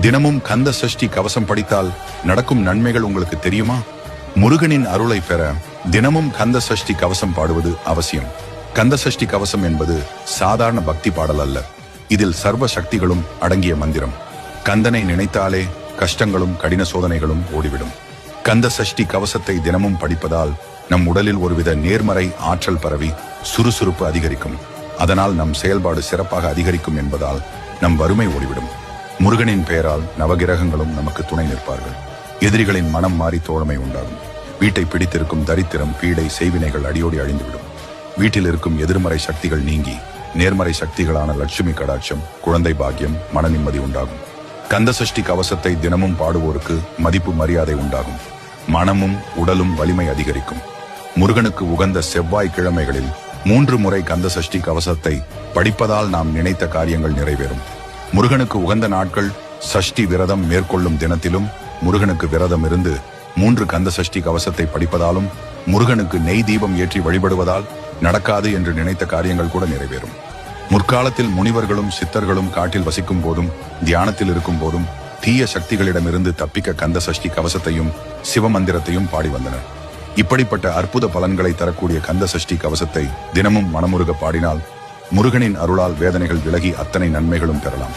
தினமும் கந்த சஷ்டி கவசம் படித்தால் நடக்கும் நன்மைகள் உங்களுக்கு தெரியுமா? முருகனின் அருளை பெற தினமும் கந்த சஷ்டி கவசம் பாடுவது அவசியம். கந்த சஷ்டி கவசம் என்பது சாதாரண பக்தி பாடல் அல்ல. இதில் சர்வ சக்திகளும் அடங்கிய மந்திரம். கந்தனை நினைத்தாலே கஷ்டங்களும் கடின சோதனைகளும் ஓடிவிடும். கந்த சஷ்டி கவசத்தை தினமும் படிப்பதால் நம் உடலில் ஒருவித நேர்மறை ஆற்றல் பரவி சுறுசுறுப்பு அதிகரிக்கும். அதனால் நம் செயல்பாடு சிறப்பாக அதிகரிக்கும் என்பதால் நம் வறுமை ஓடிவிடும். முருகனின் பெயரால் நவகிரகங்களும் நமக்கு துணை நிற்பார்கள். எதிரிகளின் மனம் மாறி தோழமை உண்டாகும். வீட்டை பிடித்திருக்கும் தரித்திரம், பீடை, செய்வினைகள் அடியோடி அழிந்துவிடும். வீட்டில் இருக்கும் எதிர்மறை சக்திகள் நீங்கி நேர்மறை சக்திகளான லட்சுமி கடாட்சம், குழந்தை பாக்கியம், மன நிம்மதி உண்டாகும். கந்த சஷ்டி கவசத்தை தினமும் பாடுவோருக்கு மதிப்பு மரியாதை உண்டாகும். மனமும் உடலும் வலிமை அதிகரிக்கும். முருகனுக்கு உகந்த செவ்வாய் கிழமைகளில் 3 முறை கந்த சஷ்டி கவசத்தை படிப்பதால் நாம் நினைத்த காரியங்கள் நிறைவேறும். முருகனுக்கு உகந்த நாட்கள் சஷ்டி விரதம் மேற்கொள்ளும் தினத்திலும் முருகனுக்கு விரதம் இருந்து 3 கந்த சஷ்டி கவசத்தை படிப்பதாலும் முருகனுக்கு நெய் தீபம் ஏற்றி வழிபடுவதால் நடக்காது என்று நினைத்த காரியங்கள் கூட நிறைவேறும். முற்காலத்தில் முனிவர்களும் சித்தர்களும் காட்டில் வசிக்கும் போதும் தியானத்தில் இருக்கும் போதும் தீய சக்திகளிடமிருந்து தப்பிக்க கந்த சஷ்டி கவசத்தையும் சிவமந்திரத்தையும் பாடி வந்தனர். இப்படிப்பட்ட அற்புத பலன்களை தரக்கூடிய கந்த சஷ்டி கவசத்தை தினமும் மனமுருக பாடினால் முருகனின் அருளால் வேதனைகள் விலகி அத்தனை நன்மைகளும் பெறலாம்.